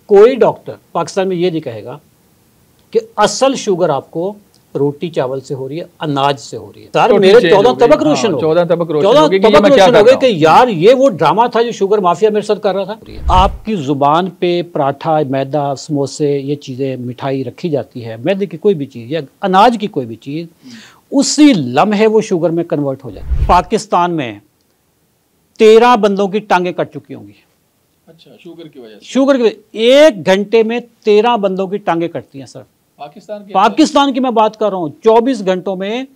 कोई डॉक्टर पाकिस्तान में ये नहीं कहेगा कि असल शुगर आपको रोटी चावल से हो रही है, अनाज से हो रही है। सर मेरे 14 तबक रोशन हो गए, 14 तबक रोशन हो गए कि यार ये वो ड्रामा था जो शुगर माफिया मेरे साथ कर रहा था। आपकी जुबान पे पराठा, मैदा, समोसे, ये चीज़ें, मिठाई रखी जाती है, मैदे की कोई भी चीज़ या अनाज की कोई भी चीज़, उसी लम्हे वो शुगर में कन्वर्ट हो जाती है। पाकिस्तान में 13 बंदों की टांगें कट चुकी होंगी। अच्छा, शुगर की वजह से? शुगर की वजह। 1 घंटे में 13 बंदों की टांगें कटती हैं सर। पाकिस्तान की मैं बात कर रहा हूं। 24 घंटों में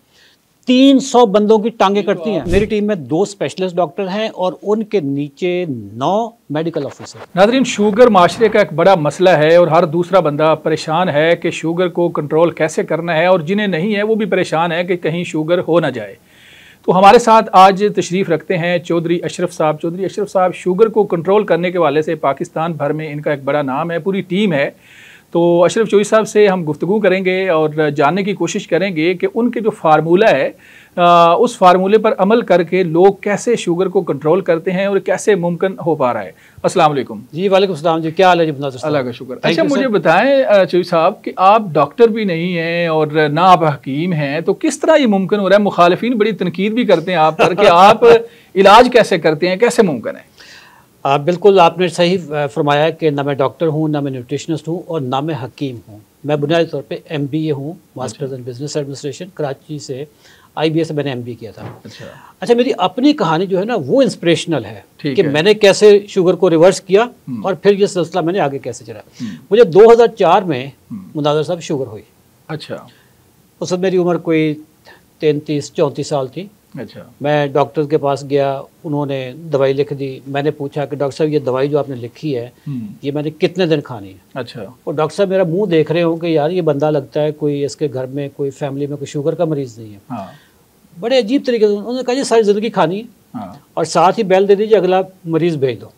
300 बंदों की टांगें कटती हैं। मेरी टीम में 2 स्पेशलिस्ट डॉक्टर हैं और उनके नीचे 9 मेडिकल ऑफिसर। नाज़रीन, शुगर माशरे का एक बड़ा मसला है और हर दूसरा बंदा परेशान है कि शुगर को कंट्रोल कैसे करना है, और जिन्हें नहीं है वो भी परेशान है कि कहीं शुगर हो ना जाए। तो हमारे साथ आज तशरीफ़ रखते हैं चौधरी अशरफ साहब। चौधरी अशरफ साहब शुगर को कंट्रोल करने के वाले से पाकिस्तान भर में इनका एक बड़ा नाम है, पूरी टीम है। तो अशरफ चौधरी साहब से हम गुफ्तगू करेंगे और जानने की कोशिश करेंगे कि उनके जो फार्मूला है उस फार्मूले पर अमल करके लोग कैसे शुगर को कंट्रोल करते हैं और कैसे मुमकिन हो पा रहा है। अस्सलाम वालेकुम। जी वालेकुम सलाम जी, क्या हाल है जी? अल्लाह का शुक्र। अच्छा, मुझे बताएं चौधरी साहब कि आप डॉक्टर भी नहीं हैं और ना आप हकीम हैं, तो किस तरह ये मुमकिन हो रहा है? मुखालिफिन बड़ी तनकीद भी करते हैं आप पर कि आप इलाज कैसे करते हैं, कैसे मुमकिन है? बिल्कुल आपने सही फरमाया कि ना मैं डॉक्टर हूँ, ना मैं न्यूट्रिशनिस्ट हूँ और ना मैं हकीम हूँ। मैं बुनियादी तौर पे MBA हूँ, masters in business administration. Karachi से IBA से मैंने MBA किया था। अच्छा, मेरी अपनी कहानी जो है ना वो इंस्पिरेशनल है कि मैंने कैसे शुगर को रिवर्स किया और फिर ये सिलसिला मैंने आगे कैसे चला। मुझे 2004 में मुनाज़र साहब शुगर हुई। अच्छा। उस वक्त मेरी उम्र कोई 33-34 साल थी। अच्छा। मैं डॉक्टर के पास गया, उन्होंने दवाई लिख दी। मैंने पूछा कि डॉक्टर साहब ये दवाई जो आपने लिखी है ये मैंने कितने दिन खानी है? अच्छा। और डॉक्टर साहब मेरा मुंह देख रहे हो कि यार ये बंदा लगता है कोई इसके घर में, कोई फैमिली में कोई शुगर का मरीज़ नहीं है। हाँ। बड़े अजीब तरीके से उन्होंने कहा जी सारी ज़िंदगी खानी है। हाँ। और साथ ही बैल दे दीजिए अगला मरीज़ भेज दो।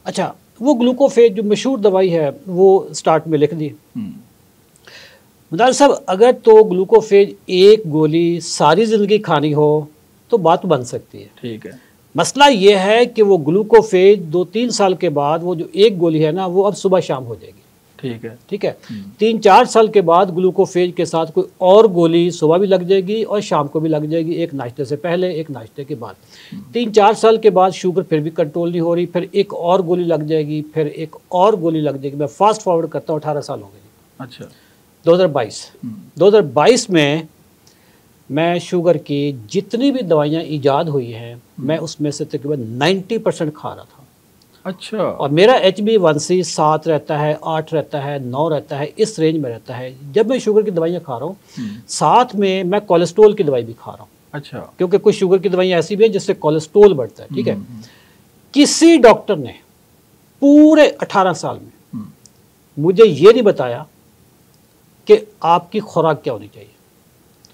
अच्छा, वो ग्लूकोफेज जो मशहूर दवाई है वो स्टार्ट में लिख दी। मुनाज़र साहब, अगर तो ग्लूकोफेज 1 गोली सारी ज़िंदगी खानी हो तो बात बन सकती है। ठीक है। मसला ये है कि वो ग्लूकोफेज 2-3 साल के बाद वो जो 1 गोली है ना वो अब सुबह शाम हो जाएगी। ठीक है। 3-4 साल के बाद ग्लूकोफेज के साथ कोई और गोली सुबह भी लग जाएगी और शाम को भी लग जाएगी, एक नाश्ते से पहले, एक नाश्ते के बाद। 3-4 साल के बाद शुगर फिर भी कंट्रोल नहीं हो रही, फिर एक और गोली लग जाएगी, फिर एक और गोली लग जाएगी। मैं फास्ट फॉरवर्ड करता हूँ, 18 साल हो गए। अच्छा। 2022 में मैं शुगर की जितनी भी दवाइयाँ ईजाद हुई हैं मैं उसमें से तकरीबन 90% खा रहा था। अच्छा। और मेरा HbA1c 7 रहता है, 8 रहता है, 9 रहता है, इस रेंज में रहता है जब मैं शुगर की दवाइयाँ खा रहा हूँ। साथ में मैं कोलेस्ट्रोल की दवाई भी खा रहा हूँ। अच्छा। क्योंकि कुछ शुगर की दवाइयाँ ऐसी भी हैं जिससे कोलेस्ट्रोल बढ़ता है। ठीक है। किसी डॉक्टर ने पूरे 18 साल में मुझे ये नहीं बताया कि आपकी खुराक क्या होनी चाहिए।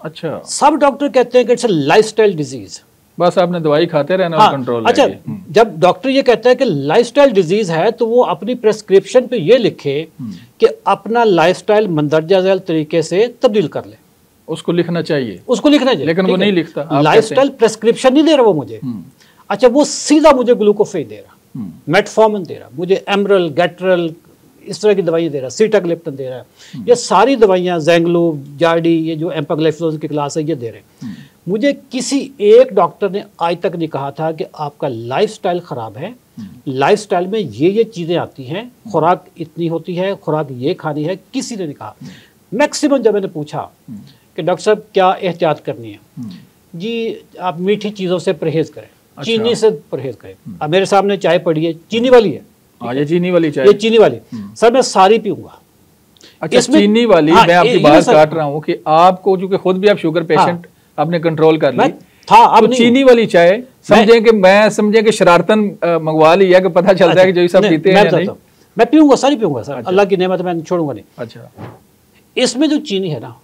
अच्छा। सब डॉक्टर कहते हैं कि इट्स अ लाइफस्टाइल डिजीज, बस आपने दवाई खाते रहना और कंट्रोल। अच्छा, जब डॉक्टर ये कहता है कि लाइफस्टाइल डिजीज है तो वो अपनी प्रेस्क्रिप्शन पे ये लिखे कि अपना लाइफस्टाइल मंदरजा झैल तरीके से तब्दील कर ले। उसको लिखना चाहिए, लेकिन वो नहीं लिखता। लाइफस्टाइल प्रेस्क्रिप्शन नहीं दे रहा वो मुझे। अच्छा, वो सीधा मुझे ग्लूकोफेज दे रहा, मेटफॉर्मिन दे रहा, मुझे एमरल, गैट्रल, इस तरह की दवाइयाँ दे रहा है, सीटाग्लिप्टन दे रहा है। ये सारी दवाइयाँ, ज़ैंगलो, जार्डी, ये जो एम्पाग्लाइफोज़ की क्लास है ये दे रहे हैं। मुझे किसी एक डॉक्टर ने आज तक नहीं कहा था कि आपका लाइफस्टाइल ख़राब है, लाइफस्टाइल में ये चीज़ें आती हैं, खुराक इतनी होती है, खुराक ये खानी है, किसी ने नहीं कहा। मैक्सिमम जब मैंने पूछा कि डॉक्टर साहब क्या एहतियात करनी है, जी आप मीठी चीज़ों से परहेज़ करें। अच्छा। चीनी से परहेज़ करें। अब मेरे सामने चाय पड़ी है, चीनी वाली है। ये चीनी वाली चाय, ये चीनी वाली सर मैं सारी पीऊंगा। अच्छा, चीनी वाली। मैं आपकी बात काट रहा हूँ कि आपको चूंकि खुद भी आप शुगर पेशेंट, आपने कंट्रोल कर ली था। अब चीनी वाली चाय समझे कि शरारतन मंगवा ली है कि पता चलता है कि जो सब पीते हैं नहीं। मैं पीऊंगा, सारी पीऊंगा सर। अल्लाह की नेमत मैं छोड़ूंगा नहीं। अच्छा। इसमें जो चीनी है ना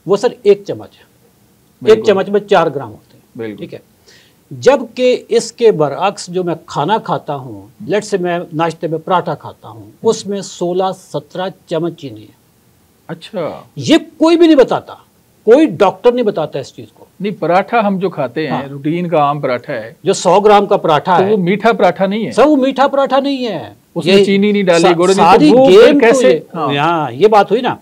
वो सर 1 चम्मच है, 1 चम्मच में 4 ग्राम होते हैं। ठीक है। जबकि इसके बरअक्स जो मैं खाना खाता हूँ, लेट से मैं नाश्ते में पराठा खाता हूँ, उसमें 16-17 चम्मच चीनी है। अच्छा। ये कोई भी नहीं बताता, कोई डॉक्टर नहीं बताता इस चीज को। नहीं, पराठा हम जो खाते हैं रूटीन का आम पराठा है जो 100 ग्राम का पराठा है, वो मीठा पराठा नहीं है सर। वो मीठा पराठा नहीं है, उसमें चीनी नहीं डाली, गुड़ नहीं, सारी तो गेम कैसे? हाँ, ये बात हुई ना।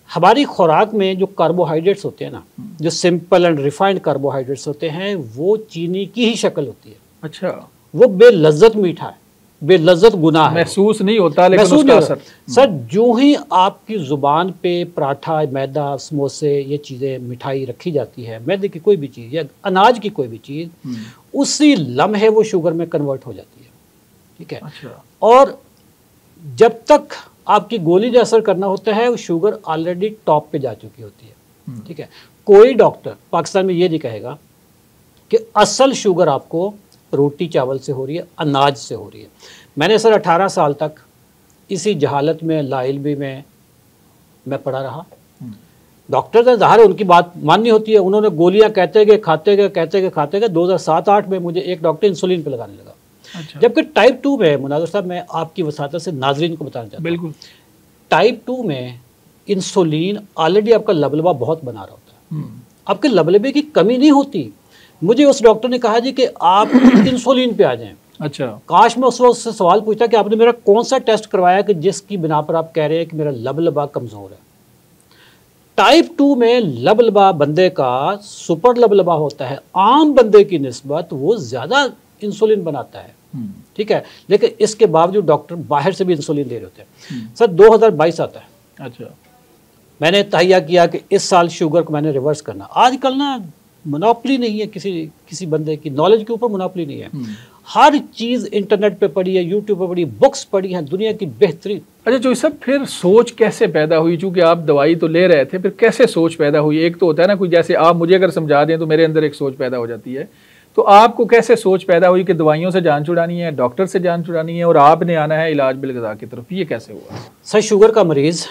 हमारी खुराक में जो कार्बोहाइड्रेट्स होते हैं ना, जो सिंपल एंड रिफाइंड कार्बोहाइड्रेट्स होते हैं, वो चीनी की ही शक्ल होती है। अच्छा, वो बेलज्जत मीठा है, बेलज्जत गुनाह है, महसूस नहीं होता, लेकिन उसका असर। सर जो ही आपकी जुबान पे पराठा, मैदा, समोसे, ये चीज़ें, मिठाई रखी जाती है, मैदे की कोई भी चीज़ या अनाज की कोई भी चीज़, उसी लम्हे वो शुगर में कन्वर्ट हो जाती है। ठीक है। अच्छा। और जब तक आपकी गोली ने असर करना होता है, वो शुगर ऑलरेडी टॉप पे जा चुकी होती है। ठीक है। कोई डॉक्टर पाकिस्तान में ये नहीं कहेगा कि असल शुगर आपको रोटी चावल से हो रही है, अनाज से हो रही है। मैंने सर 18 साल तक इसी जहालत में, लाइल्मी में मैं पड़ा रहा। डॉक्टर ने ज़ाहिर उनकी बात माननी होती है, उन्होंने गोलियां कहते गए, खाते गए, कहते गए, खाते गए। 2007-8 में मुझे एक डॉक्टर इंसुलिन पे लगाने लगा। अच्छा। जबकि टाइप 2 में, मुनाज़िर साहब, मैं आपकी वसातत से नाजरीन को बताना चाहता हूँ, बिल्कुल, टाइप 2 में इंसुलिन ऑलरेडी आपका लबलबा बहुत बना रहा होता है, आपके लबलबे की कमी नहीं होती। मुझे उस डॉक्टर ने कहा जी कि आप इंसुलिन पे आ जाएं। अच्छा। काश मैं उस वक्त से सवाल पूछता कि आपने मेरा कौन सा टेस्ट करवाया कि जिसकी बिना पर आप कह रहे हैं कि मेरा लबलबा कमज़ोर है। टाइप 2 में लबलबा बंदे का सुपर लबलबा होता है, आम बंदे की निस्बत वो ज़्यादा इंसुलिन बनाता है। ठीक है। लेकिन इसके बावजूद डॉक्टर बाहर से भी इंसुलिन दे रहे होते हैं। सर 2022 आता है। अच्छा। मैंने तहैया किया कि इस साल शुगर को मैंने रिवर्स करना। आजकल ना मोनोपोली नहीं है किसी बंदे की, नॉलेज के ऊपर मोनोपोली नहीं है। हर चीज़ इंटरनेट पे पड़ी है, यूट्यूब पे पड़ी, बुक्स पड़ी हैं, दुनिया की बेहतरीन। अच्छा जो सब फिर सोच कैसे पैदा हुई? चूंकि आप दवाई तो ले रहे थे, फिर कैसे सोच पैदा हुई? एक तो होता है ना, कोई जैसे आप मुझे अगर समझा दें तो मेरे अंदर एक सोच पैदा हो जाती है, तो आपको कैसे सोच पैदा हुई कि दवाइयों से जान छुड़ानी है, डॉक्टर से जान छुड़ानी है और आपने आना है इलाज बिलगज़ा की तरफ? ये कैसे हुआ? सर शुगर का मरीज़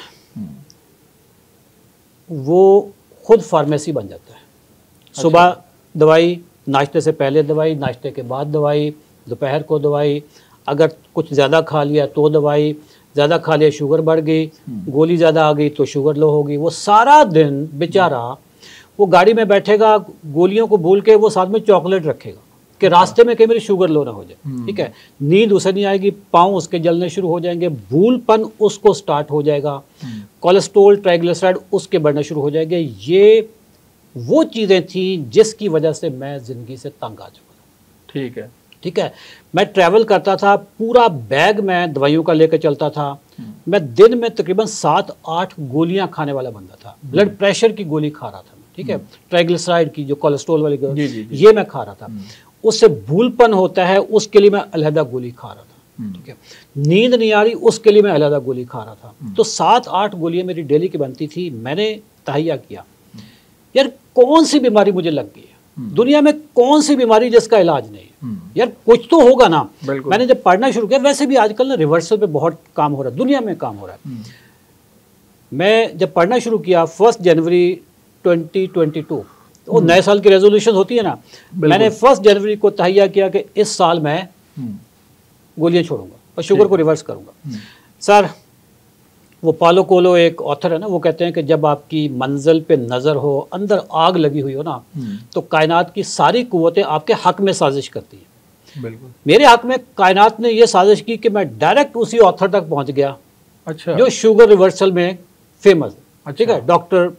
वो खुद फार्मेसी बन जाता है। अच्छा। सुबह दवाई, नाश्ते से पहले दवाई, नाश्ते के बाद दवाई, दोपहर को दवाई, अगर कुछ ज़्यादा खा लिया तो दवाई, ज़्यादा खा लिया शुगर बढ़ गई, गोली ज़्यादा आ गई तो शुगर लो होगी। वो सारा दिन बेचारा वो गाड़ी में बैठेगा, गोलियों को भूल के वो साथ में चॉकलेट रखेगा कि रास्ते में कहीं मेरी शुगर लो ना हो जाए। ठीक है। नींद उसे नहीं आएगी, पाँव उसके जलने शुरू हो जाएंगे, भूलपन उसको स्टार्ट हो जाएगा, कोलेस्ट्रोल, ट्राइग्लिसराइड उसके बढ़ना शुरू हो जाएंगे। ये वो चीज़ें थी जिसकी वजह से मैं ज़िंदगी से तंग आ चुका था। ठीक है। ठीक है। मैं ट्रैवल करता था, पूरा बैग मैं दवाइयों का लेकर चलता था। मैं दिन में तकरीबन 7-8 गोलियां खाने वाला बंदा था। ब्लड प्रेशर की गोली खा रहा था। ठीक है। ट्राइग्लिसराइड की, जो कोलेस्ट्रोल वाली गोली, ये मैं खा रहा था। उससे भूलपन होता है, उसके लिए मैं अलहदा गोली खा रहा था। ठीक है। नींद नहीं आ रही, उसके लिए मैं अलहदा गोली खा रहा था। तो 7-8 गोलियां मेरी डेली की बनती थी। मैंने तहैया किया, यार कौन सी बीमारी मुझे लग गई है, दुनिया में कौन सी बीमारी जिसका इलाज नहीं है, यार कुछ तो होगा ना। मैंने जब पढ़ना शुरू किया, वैसे भी आजकल ना रिवर्सल पे बहुत काम हो रहा है, दुनिया में काम हो रहा है। मैं जब पढ़ना शुरू किया 1 जनवरी 2022, तो नए साल की रेजोल्यूशन होती है ना, मैंने 1 जनवरी को तहैया किया कि इस साल मैं गोलियां छोड़ूंगा और शुगर को रिवर्स करूंगा। सर वो पालो कोलो एक ऑथर है ना, वो कहते हैं कि जब आपकी मंजिल पे नज़र हो, अंदर आग लगी हुई हो ना, तो कायनात की सारी कुव्वतें आपके हक में साजिश करती हैं। बिल्कुल। मेरे हक में कायनात ने ये साजिश की कि मैं डायरेक्ट उसी ऑथर तक पहुंच गया। अच्छा। जो शुगर रिवर्सल में फेमस। अच्छा। ठीक है। डॉक्टर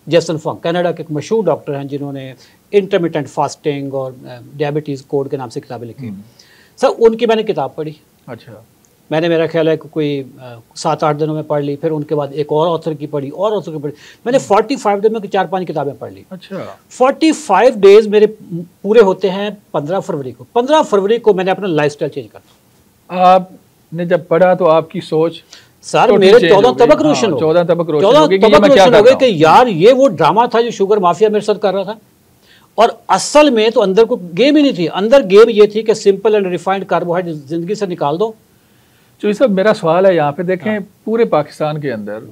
जेसन फंक, कनाडा के एक मशहूर डॉक्टर हैं जिन्होंने इंटरमिटेंट फास्टिंग और डायबिटीज़ कोड के नाम से किताबें लिखी। सर उनकी मैंने किताब पढ़ी। अच्छा। मैंने, मेरा ख्याल है कि कोई 7-8 दिनों में पढ़ ली। फिर उनके बाद एक और ऑथर की पढ़ी, और ऑथर की पढ़ी। मैंने 45 दिन में 4-5 किताबें पढ़ ली। अच्छा। 45 डेज मेरे पूरे होते हैं 15 फरवरी को। 15 फरवरी को मैंने अपना लाइफस्टाइल चेंज करना। आपने जब पढ़ा तो आपकी सोच? सर मेरे 14 तबक रोशन हो गए। 14 तबक रोशन हो गए कि यार ये वो ड्रामा था जो शुगर माफिया मेरे साथ कर रहा था। और असल में तो अंदर को गेम ही नहीं थी। अंदर गेम ये थी कि सिंपल एंड रिफाइंड कार्बोहाइड्रेट जिंदगी से निकाल दो। तो ये सब मेरा सवाल है यहाँ पे देखें, पूरे पाकिस्तान के अंदर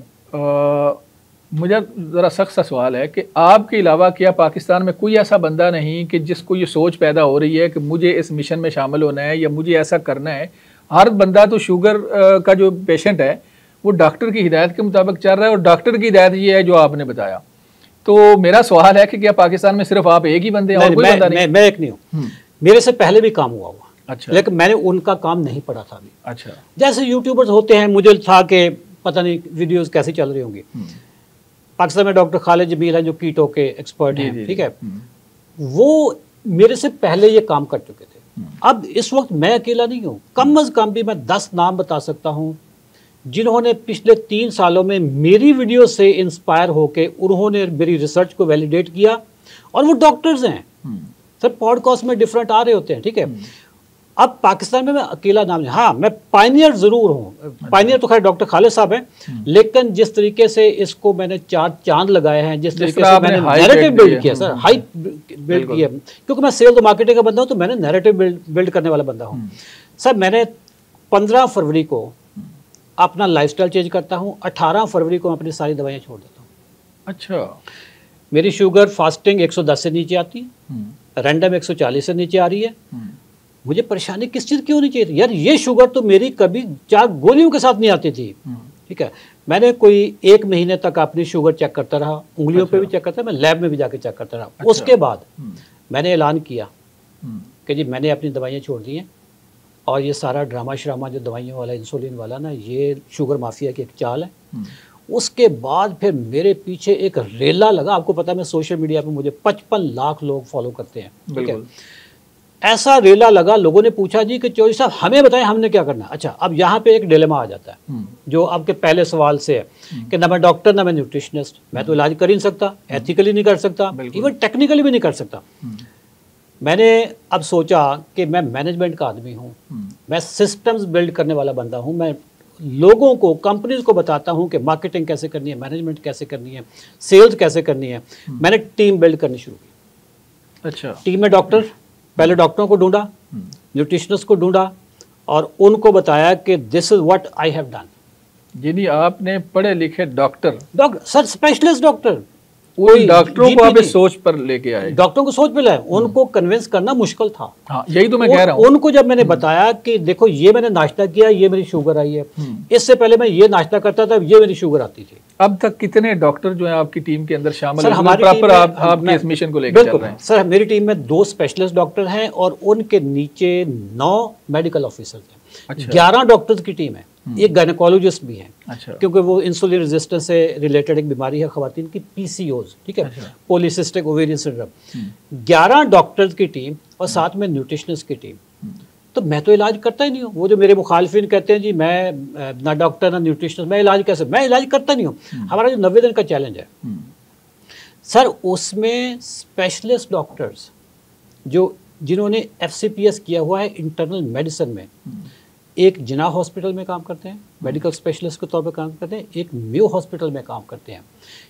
मुझे ज़रा सख्त सा सवाल है कि आपके अलावा क्या पाकिस्तान में कोई ऐसा बंदा नहीं कि जिसको ये सोच पैदा हो रही है कि मुझे इस मिशन में शामिल होना है या मुझे ऐसा करना है? हर बंदा तो शुगर का जो पेशेंट है वो डॉक्टर की हिदायत के मुताबिक चल रहा है, और डॉक्टर की हिदायत ये है जो आपने बताया। तो मेरा सवाल है कि क्या पाकिस्तान में सिर्फ आप एक ही बंदे हैं और कोई बंदा नहीं? मैं एक नहीं हूँ, मेरे से पहले भी काम हुआ। अच्छा। लेकिन मैंने उनका काम नहीं पढ़ा था अभी। अच्छा। जैसे यूट्यूबर्स होते हैं, मुझे था कि पता नहीं वीडियोस कैसी चल रही होंगी। पाकिस्तान में डॉक्टर खालिद जमील हैं जो कीटो के एक्सपर्ट हैं, ठीक है, वो मेरे से पहले ये काम कर चुके थे। अब इस वक्त मैं अकेला नहीं हूँ, कम अज कम भी मैं 10 नाम बता सकता हूँ जिन्होंने पिछले 3 सालों में मेरी वीडियो से इंस्पायर होकर उन्होंने मेरी रिसर्च को वैलिडेट किया, और वो डॉक्टर्स हैं सर। पॉडकास्ट में डिफरेंट आ रहे होते हैं, ठीक है। अब पाकिस्तान में मैं अकेला नाम नहीं, हाँ मैं पायनियर जरूर हूँ। पायनियर तो खैर डॉक्टर खालिद साहब हैं, लेकिन जिस तरीके से इसको मैंने 4 चांद लगाए हैं, जिस तरीके से मैंने नैरेटिव बिल्ड किया सर, हाइप बिल्ड किया, क्योंकि मैं सेल्स और मार्केटिंग का बंदा हूँ, तो मैंने नैरेटिव बिल्ड करने वाला बंदा हूँ सर। मैंने 15 फरवरी को अपना लाइफस्टाइल चेंज करता हूँ, 18 फरवरी को मैं अपनी सारी दवाइयाँ छोड़ देता हूँ। अच्छा। मेरी शुगर फास्टिंग 110 से नीचे आती है, रैंडम 140 से नीचे आ रही है। मुझे परेशानी किस चीज़ की होनी चाहिए यार? ये शुगर तो मेरी कभी 4 गोलियों के साथ नहीं आती थी, ठीक है। मैंने कोई 1 महीने तक अपनी शुगर चेक करता रहा, उंगलियों पे भी चेक करता, मैं लैब में भी जाके चेक करता रहा। उसके बाद मैंने ऐलान किया कि जी मैंने अपनी दवाइयाँ छोड़ दी हैं, और ये सारा ड्रामा श्रामा जो दवाइयों वाला, इंसुलिन वाला ना, ये शुगर माफिया की एक चाल है। उसके बाद फिर मेरे पीछे एक रेला लगा। आपको पता है मैं सोशल मीडिया पे मुझे 55 लाख लोग फॉलो करते हैं, ठीक है। ऐसा रेला लगा, लोगों ने पूछा जी कि चौधरी साहब हमें बताएं हमने क्या करना है। अच्छा, अब यहाँ पे एक डिलेमा आ जाता है जो आपके पहले सवाल से है कि ना मैं डॉक्टर ना मैं न्यूट्रिशनिस्ट, मैं तो इलाज कर ही नहीं सकता, एथिकली नहीं कर सकता, इवन टेक्निकली भी नहीं कर सकता। मैंने अब सोचा कि मैं मैनेजमेंट का आदमी हूँ, मैं सिस्टम्स बिल्ड करने वाला बंदा हूँ, मैं लोगों को, कंपनीज को बताता हूँ कि मार्केटिंग कैसे करनी है, मैनेजमेंट कैसे करनी है, सेल्स कैसे करनी है। मैंने टीम बिल्ड करनी शुरू की। अच्छा। टीम में डॉक्टर, पहले डॉक्टरों को ढूंढा, न्यूट्रिशनिस्ट को ढूंढा, और उनको बताया कि this is what I have done. यानी आपने पढ़े लिखे डॉक्टर सर, स्पेशलिस्ट डॉक्टर, उन डॉक्टरों को आप इस सोच पर लेके आए? डॉक्टरों को सोच पे लाए, उनको कन्विंस करना मुश्किल था। हाँ, यही तो मैं कह रहा हूँ। उनको जब मैंने बताया कि देखो ये मैंने नाश्ता किया, ये मेरी शुगर आई है, इससे पहले मैं ये नाश्ता करता था, ये मेरी शुगर आती थी। अब तक कितने डॉक्टर जो हैं आपकी टीम के अंदर शामिल हैं? हमारी प्रॉपर आपके इस मिशन को लेकर चल रहे हैं? सर, मेरी टीम में 2 स्पेशलिस्ट डॉक्टर हैं और उनके नीचे 9 मेडिकल ऑफिसर्स हैं। अच्छा। 11 डॉक्टर्स की टीम है, एक गायनेकोलॉजिस्ट भी है। अच्छा। क्योंकि वो इंसुलिन रेजिस्टेंस से रिलेटेड एक बीमारी है खवातीन की, PCOS, ठीक है। अच्छा। Polycystic ovarian syndrome. 11 डॉक्टर्स की टीम और साथ में न्यूट्रिशनिस्ट की टीम। तो मैं तो इलाज करता ही नहीं हूँ। वो जो मेरे मुखालफिन कहते हैं जी मैं ना डॉक्टर ना न्यूट्रिशनिस्ट, मैं इलाज कैसे, मैं इलाज करता नहीं हूँ। हमारा जो 90 दिन का चैलेंज है सर, उसमें स्पेशलिस्ट डॉक्टर्स जो जिन्होंने FCPS किया हुआ है इंटरनल मेडिसिन में, एक जिना हॉस्पिटल में काम करते हैं, मेडिकल स्पेशलिस्ट के तौर पे काम करते हैं, एक म्यू हॉस्पिटल में काम करते हैं।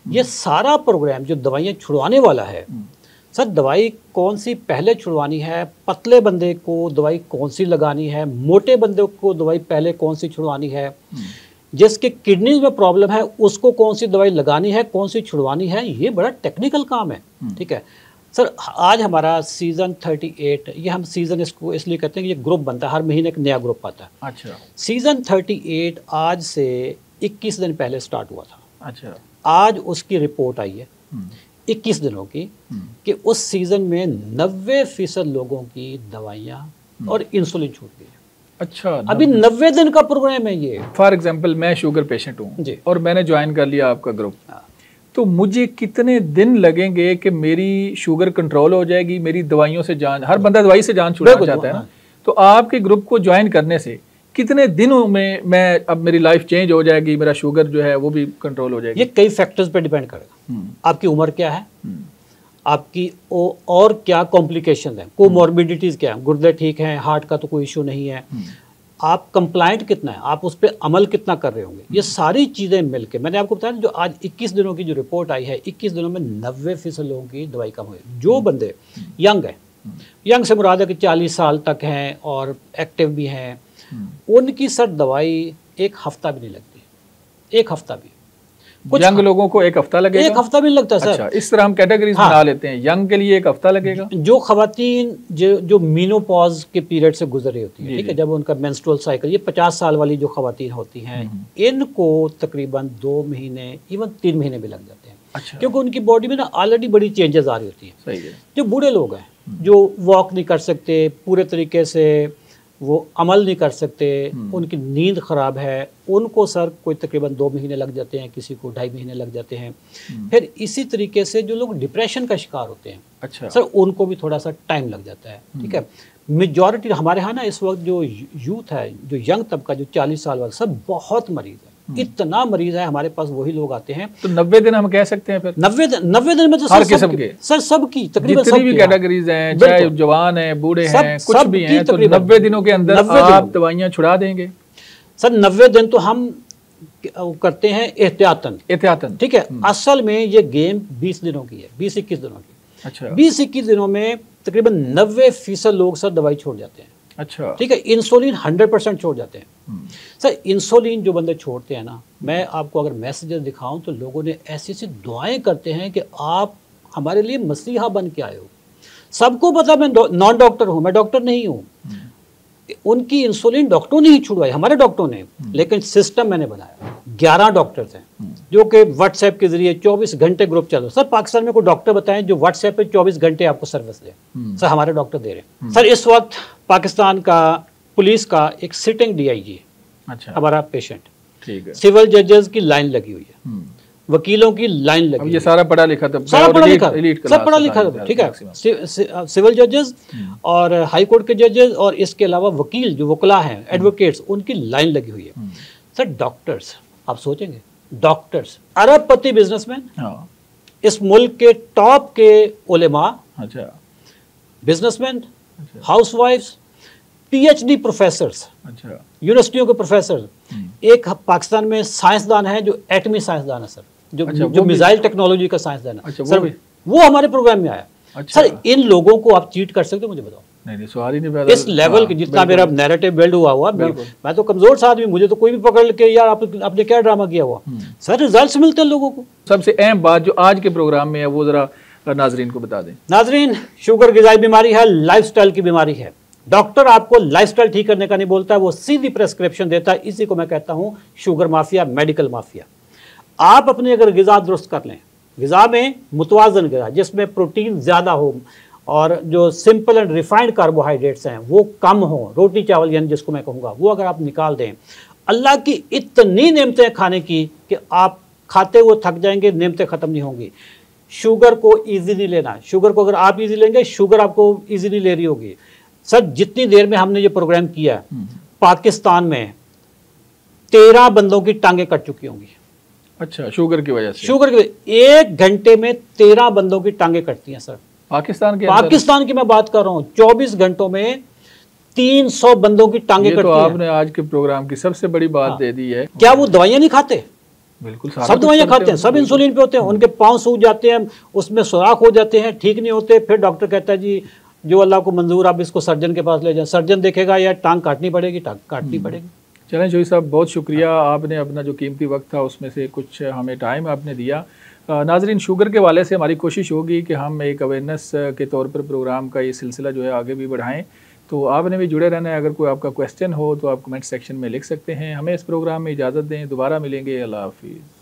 ये सारा प्रोग्राम जो दवाइयाँ छुड़वाने वाला है सर, दवाई कौन सी पहले छुड़वानी है, पतले बंदे को दवाई कौन सी लगानी है, मोटे बंदे को दवाई पहले कौन सी छुड़वानी है, जिसके किडनीज में प्रॉब्लम है उसको कौन सी दवाई लगानी है, कौन सी छुड़वानी है, ये बड़ा टेक्निकल काम है, ठीक है सर। आज हमारा सीज़न 38, ये हम सीज़न इसको इसलिए कहते हैं कि ये ग्रुप बनता है, हर महीने एक नया ग्रुप आता है। अच्छा। सीज़न 38 आज से 21 दिन पहले स्टार्ट हुआ था। अच्छा। आज उसकी रिपोर्ट आई है 21 दिनों की, कि उस सीज़न में 90% लोगों की दवाइयाँ और इंसुलिन छूट गई। अच्छा। अभी 90 दिन का प्रोग्राम है ये। फॉर एग्जाम्पल मैं शुगर पेशेंट हूँ और मैंने ज्वाइन कर लिया आपका ग्रुप, तो मुझे कितने दिन लगेंगे कि मेरी शुगर कंट्रोल हो जाएगी, मेरी दवाइयों से जान, हर बंदा दवाई से जान छुड़ाना चाहता है ना, तो आपके ग्रुप को ज्वाइन करने से कितने दिनों में मैं अब मेरी लाइफ चेंज हो जाएगी, मेरा शुगर जो है वो भी कंट्रोल हो जाएगी? ये कई फैक्टर्स पे डिपेंड करेगा। आपकी उम्र क्या है, आपकी और क्या कॉम्प्लिकेशन है, कोमॉर्बिडिटीज क्या है, गुर्दे ठीक हैं, हार्ट का तो कोई इशू नहीं है, आप कंप्लाइंट कितना है, आप उस पर अमल कितना कर रहे होंगे, ये सारी चीज़ें मिलके मैंने आपको बताया जो आज 21 दिनों की जो रिपोर्ट आई है, 21 दिनों में 90% लोगों की दवाई कम हुई। जो बंदे यंग हैं, यंग से मुराद है कि 40 साल तक हैं और एक्टिव भी हैं, उनकी सर दवाई 1 हफ्ता भी नहीं लगती, 1 हफ्ता भी। यंग लोगों को 1 हफ्ता लगेगा? 1 हफ्ता भी नहीं लगता सर। अच्छा, इस तरह हम कैटेगरीज बना लेते हैं, यंग के लिए 1 हफ्ता लगेगा। जो खवातीन जो मीनोपॉज के पीरियड से गुजर रही होती है, ठीक है, जब उनका मेंस्ट्रुअल साइकिल, ये 50 साल वाली जो खवातीन होती हैं, इनको तकरीबन 2 महीने इवन 3 महीने भी लग जाते हैं। अच्छा। क्योंकि उनकी बॉडी में ना ऑलरेडी बड़ी चेंजेस आ रही होती हैं। सही है। जो बूढ़े लोग हैं, जो वॉक नहीं कर सकते, पूरे तरीके से वो अमल नहीं कर सकते, उनकी नींद ख़राब है, उनको सर कोई तकरीबन 2 महीने लग जाते हैं, किसी को 2.5 महीने लग जाते हैं। फिर इसी तरीके से जो लोग डिप्रेशन का शिकार होते हैं, अच्छा सर, उनको भी थोड़ा सा टाइम लग जाता है। ठीक है, मेजॉरिटी हमारे यहाँ ना इस वक्त जो यूथ है, जो यंग तबका, जो 40 साल वाला, सब बहुत मरीज है, इतना मरीज है हमारे पास, वही लोग आते हैं। तो 90 दिन हम कह सकते हैं फिर 90 दिन में तो हर किस्म के सर, सबकी तकरीबन जितनी भी कैटेगरीज हैं, चाहे जवान हैं, बूढ़े हैं, कुछ भी हैं, तो 90 दिनों के अंदर आप दवाइयाँ छुड़ा देंगे सर। 90 दिन तो हम करते हैं एहतियातन। ठीक है, असल में ये गेम 20 दिनों की है, 20-21 दिनों की। अच्छा, 20-21 दिनों में तकरीबन 90% लोग सर दवाई छोड़ जाते हैं। अच्छा, ठीक है, इंसुलिन 100% छोड़ जाते हैं। सर इंसुलिन जो बंदे छोड़ते हैं ना, मैं आपको अगर मैसेजेस दिखाऊं तो लोगों ने ऐसी ऐसी दुआएं करते हैं कि आप हमारे लिए मसीहा बन के आए हो। सबको पता मैं नॉन डॉक्टर हूं, मैं डॉक्टर नहीं हूं। उनकी इंसुलिन डॉक्टरों ने ही छुड़वाई, हमारे डॉक्टरों ने, लेकिन सिस्टम मैंने बनाया। 11 डॉक्टर्स हैं जो कि व्हाट्सएप के जरिए 24 घंटे ग्रुप चल रहा है। सर पाकिस्तान में कोई डॉक्टर बताएं जो व्हाट्सएप पे 24 घंटे आपको सर्विस दे। सर हमारे डॉक्टर दे रहे हैं। सर इस वक्त पाकिस्तान का पुलिस का एक सिटिंग डीआईजी, अच्छा, हमारा पेशेंट, ठीक है, सिविल जजेस की लाइन लगी हुई है, वकीलों की लाइन लगी, ये सारा पढ़ा लिखा था, सारा पढ़ा लिखा, सब पढ़ा लिखा था। ठीक है, सिविल जजेस और हाई कोर्ट के जजेस और इसके अलावा वकील जो वकला हैं, एडवोकेट्स, उनकी लाइन लगी हुई है। सर डॉक्टर्स, आप सोचेंगे डॉक्टर्स, अरबपति बिजनेसमैन, इस मुल्क के टॉप के उलेमा, अच्छा, बिजनेसमैन, हाउसवाइफ्स, पीएचडी प्रोफेसर्स, अच्छा, यूनिवर्सिटियों के प्रोफेसर। एक पाकिस्तान में साइंसदान है जो एटमी साइंसदान है सर, जो मिसाइल टेक्नोलॉजी का साइंसदान है। अच्छा, सर वो हमारे प्रोग्राम में आया। अच्छा, सर इन लोगों को आप चीट कर सकते हो? मुझे बताओ। नहीं, सवाल ही नहीं पैदा। इस लेवल के जितना मेरा नैरेटिव बिल्ड हुआ मैं तो कमजोर सा आदमी, मुझे तो कोई भी पकड़ के यार आपने क्या ड्रामा किया हुआ। सर रिजल्ट्स मिलते हैं लोगों को। सबसे अहम बात जो आज के प्रोग्राम में है वो जरा नाजरीन को बता दें। नाजरीन, शुगर गिज़ाई बीमारी है, लाइफस्टाइल की बीमारी है। डॉक्टर आपको लाइफस्टाइल ठीक करने का नहीं बोलता है, वो सीधी प्रेस्क्रिप्शन देता है। इसी को मैं कहता हूं शुगर माफिया, मेडिकल माफिया। आप अपनी अगर गिज़ा दुरुस्त कर लें, गिज़ा में मुतवाज़न गिज़ा जिसमें प्रोटीन ज़्यादा हो और जो सिंपल एंड रिफाइंड कार्बोहाइड्रेट्स हैं वो कम हो, रोटी चावल यानी जिसको मैं कहूँगा, वो अगर आप निकाल दें, अल्लाह की इतनी नेमतें खाने की कि आप खाते हुए थक जाएंगे, नेमतें ख़त्म नहीं होंगी। शुगर को ईजी नहीं लेना, शुगर को अगर आप ईजी लेंगे, शुगर आपको ईजी नहीं ले रही होगी। सर जितनी देर में हमने ये प्रोग्राम किया, पाकिस्तान में 13 बंदों की टांगें कट चुकी होंगी। अच्छा, शुगर की वजह से? शुगर की 1 घंटे में 13 बंदों की टांगें कटती हैं सर। पाकिस्तान की मैं बात कर रहा हूँ, 24 घंटों में 300 बंदों की टांगें कटती हैं। आपने आज के प्रोग्राम की सबसे बड़ी बात दे दी है। क्या वो दवाइयां नहीं खाते? बिल्कुल, सब दवाइयां खाते हैं, सब इंसुलिन पे होते हैं, उनके पांव सूज जाते हैं, उसमें सुराख हो जाते हैं, ठीक नहीं होते। फिर डॉक्टर कहता है जी जो अल्लाह को मंजूर, आप इसको सर्जन के पास ले जाएं। सर्जन देखेगा या टांग काटनी पड़ेगी, टांग काटनी पड़ेगी। चलें जोई साहब, बहुत शुक्रिया, आपने अपना जो कीमती वक्त था उसमें से कुछ हमें टाइम आपने दिया। नाजरीन, शुगर के वाले से हमारी कोशिश होगी कि हम एक अवेयरनेस के तौर पर प्रोग्राम का ये सिलसिला जो है आगे भी बढ़ाएं। तो आपने भी जुड़े रहना है। अगर कोई आपका क्वेश्चन हो तो आप कमेंट सेक्शन में लिख सकते हैं। हमें इस प्रोग्राम में इजाज़त दें, दोबारा मिलेंगे। अल्लाह हाफिज़।